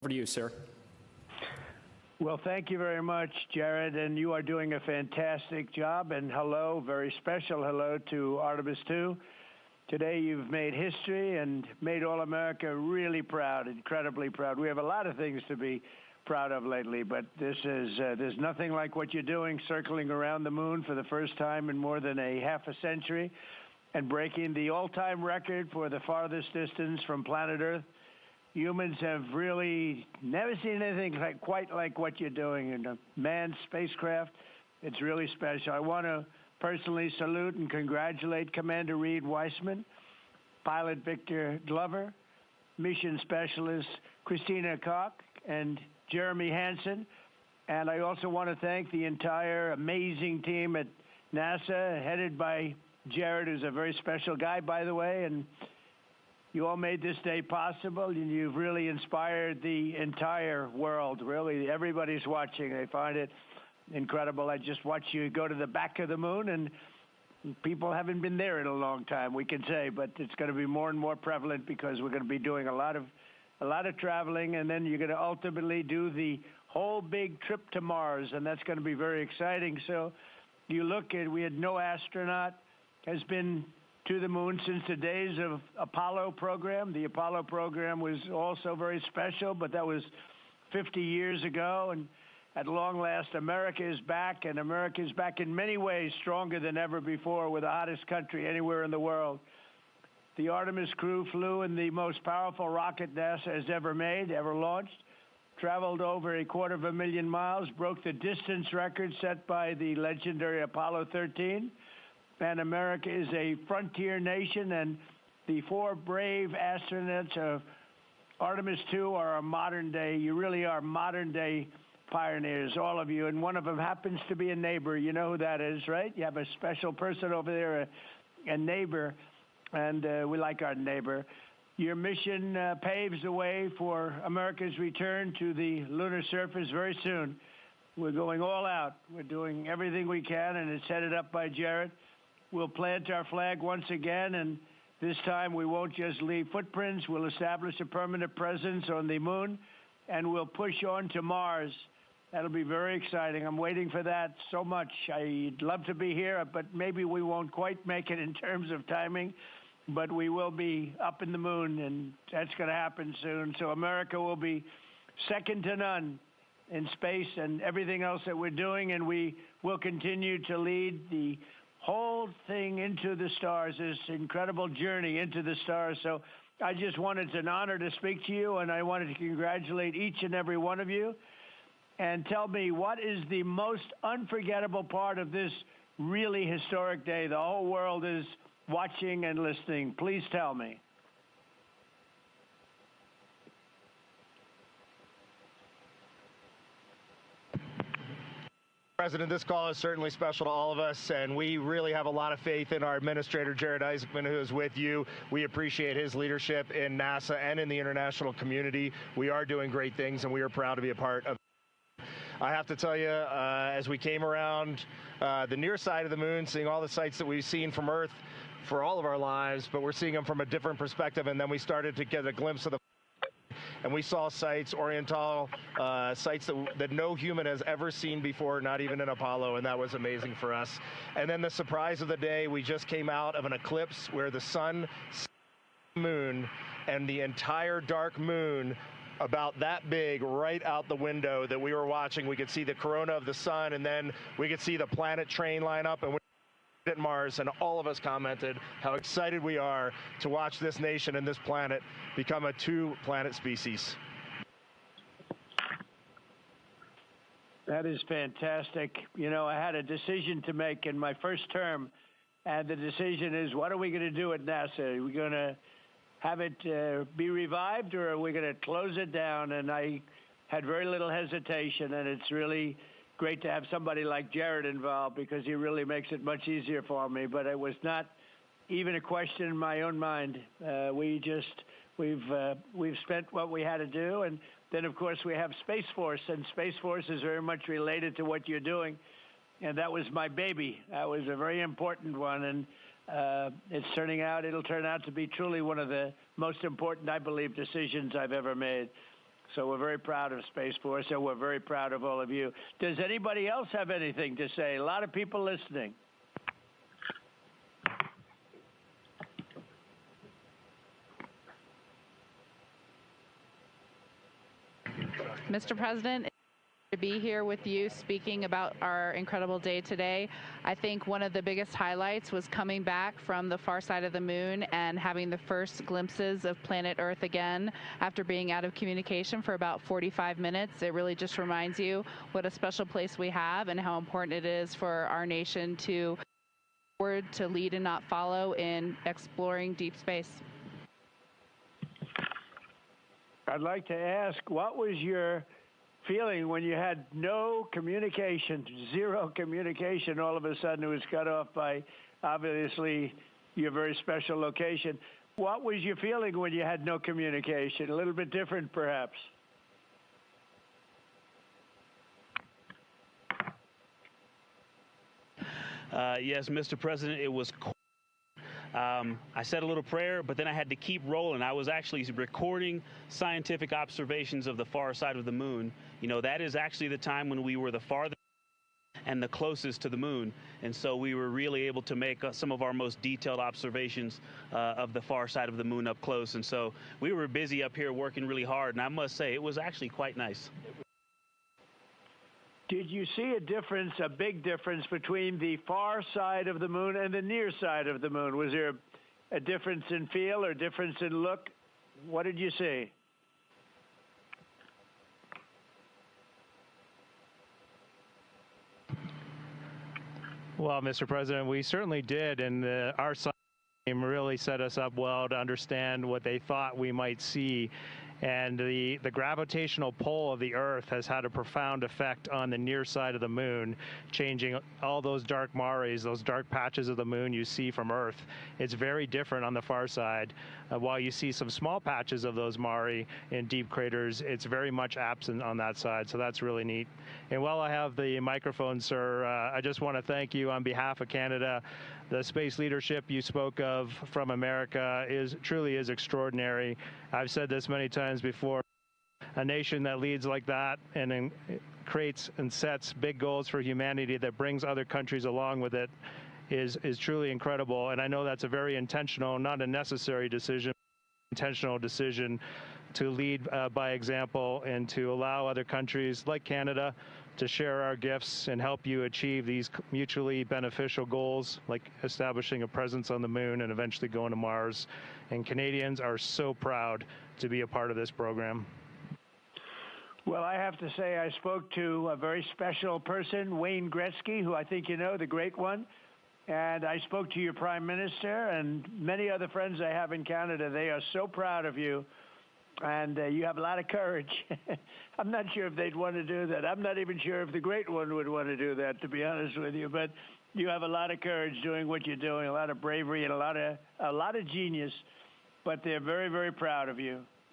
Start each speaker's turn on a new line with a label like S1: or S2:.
S1: Over to you, sir.
S2: Well, thank you very much, Jared, and you are doing a fantastic job. And hello, very special hello to Artemis 2. Today you've made history and made all America really proud, incredibly proud. We have a lot of things to be proud of lately, but this is there's nothing like what you're doing, circling around the moon for the first time in more than a half a century and breaking the all-time record for the farthest distance from planet Earth. Humans have really never seen anything quite like what you're doing in a manned spacecraft. It's really special. I want to personally salute and congratulate Commander Reed Weissman, Pilot Victor Glover, Mission Specialist Christina Koch, and Jeremy Hansen. And I also want to thank the entire amazing team at NASA, headed by Jared, who's a very special guy, by the way, and you all made this day possible, and you've really inspired the entire world. Really, everybody's watching. They find it incredible. I just watched you go to the back of the moon, and people haven't been there in a long time, we can say, but it's going to be more and more prevalent because we're going to be doing a lot of traveling, and then you're going to ultimately do the whole big trip to Mars, and that's going to be very exciting. So you look at, we had no astronaut has been to the moon since the days of Apollo program. The Apollo program was also very special, but that was 50 years ago. And at long last, America is back, and America is back in many ways stronger than ever before. We're the hottest country anywhere in the world. The Artemis crew flew in the most powerful rocket NASA has ever made, ever launched, traveled over 250,000 miles, broke the distance record set by the legendary Apollo 13. And America is a frontier nation, and the four brave astronauts of Artemis 2 are a modern day, you really are modern day pioneers, all of you. And one of them happens to be a neighbor. You know who that is, right? You have a special person over there, a neighbor, and we like our neighbor. Your mission paves the way for America's return to the lunar surface very soon. We're going all out. We're doing everything we can, and it's headed up by Jared. We'll plant our flag once again, and this time we won't just leave footprints. We'll establish a permanent presence on the moon, and we'll push on to Mars. That'll be very exciting. I'm waiting for that so much. I'd love to be here, but maybe we won't quite make it in terms of timing, but we will be up in the moon, and that's going to happen soon. So America will be second to none in space and everything else that we're doing, and we will continue to lead the whole thing into the stars, this incredible journey into the stars. So I just wanted, it's an honor to speak to you, and I wanted to congratulate each and every one of you. And tell me, what is the most unforgettable part of this really historic day? The whole world is watching and listening. Please tell me.
S3: President, this call is certainly special to all of us, and we really have a lot of faith in our administrator, Jared Isaacman, who is with you. We appreciate his leadership in NASA and in the international community. We are doing great things, and we are proud to be a part of it. I have to tell you, as we came around the near side of the moon, seeing all the sights that we've seen from Earth for all of our lives, but we're seeing them from a different perspective, and then we started to get a glimpse of the and we saw sites, Oriental sites that no human has ever seen before, not even in Apollo, and that was amazing for us. And then the surprise of the day, we just came out of an eclipse where the sun, moon, and the entire dark moon about that big right out the window that we were watching. We could see the corona of the sun, and then we could see the planet train line up, and at Mars, and all of us commented how excited we are to watch this nation and this planet become a two-planet species.
S2: That is fantastic. You know, I had a decision to make in my first term, and the decision is, what are we going to do at NASA? Are we going to have it be revived, or are we going to close it down? And I had very little hesitation, and it's really great to have somebody like Jared involved because he really makes it much easier for me. But it was not even a question in my own mind. We've spent what we had to do, and then of course we have Space Force, and Space Force is very much related to what you're doing, and that was my baby. That was a very important one, and it'll turn out to be truly one of the most important, I believe, decisions I've ever made. So we're very proud of Space Force, and we're very proud of all of you. Does anybody else have anything to say? A lot of people listening.
S1: Mr. President, to be here with you speaking about our incredible day today. I think one of the biggest highlights was coming back from the far side of the moon and having the first glimpses of planet Earth again after being out of communication for about 45 minutes. It really just reminds you what a special place we have and how important it is for our nation to lead and not follow in exploring deep space.
S2: I'd like to ask, what was your feeling when you had no communication, zero communication? All of a sudden it was cut off by, obviously, your very special location. What was your feeling when you had no communication? A little bit different, perhaps.
S4: Yes, Mr. President, it was cool. I said a little prayer, but then I had to keep rolling. I was actually recording scientific observations of the far side of the moon. You know, that is actually the time when we were the farthest and the closest to the moon. And so we were really able to make some of our most detailed observations of the far side of the moon up close. And so we were busy up here working really hard. And I must say, it was actually quite nice.
S2: Did you see a difference, a big difference, between the far side of the moon and the near side of the moon? Was there a difference in feel or difference in look? What did you see?
S5: Well, Mr. President, we certainly did, and our science team really set us up well to understand what they thought we might see. And the gravitational pull of the Earth has had a profound effect on the near side of the moon, changing all those dark mares, those dark patches of the moon you see from Earth. It's very different on the far side. While you see some small patches of those mare in deep craters, it's very much absent on that side, so that's really neat. And while I have the microphone, sir, I just want to thank you on behalf of Canada. The space leadership you spoke of from America truly is extraordinary. I've said this many times before. A nation that leads like that and creates and sets big goals for humanity that brings other countries along with it is truly incredible. And I know that's a very intentional, not a necessary decision, intentional decision to lead by example and to allow other countries like Canada to share our gifts and help you achieve these mutually beneficial goals, like establishing a presence on the moon and eventually going to Mars. And Canadians are so proud to be a part of this program.
S2: Well, I have to say I spoke to a very special person, Wayne Gretzky, who I think you know, the great one. And I spoke to your Prime Minister and many other friends I have in Canada. They are so proud of you. And you have a lot of courage. I'm not sure if they'd want to do that. I'm not even sure if the great one would want to do that, to be honest with you. But you have a lot of courage doing what you're doing, a lot of bravery and a lot of genius. But they're very, very proud of you.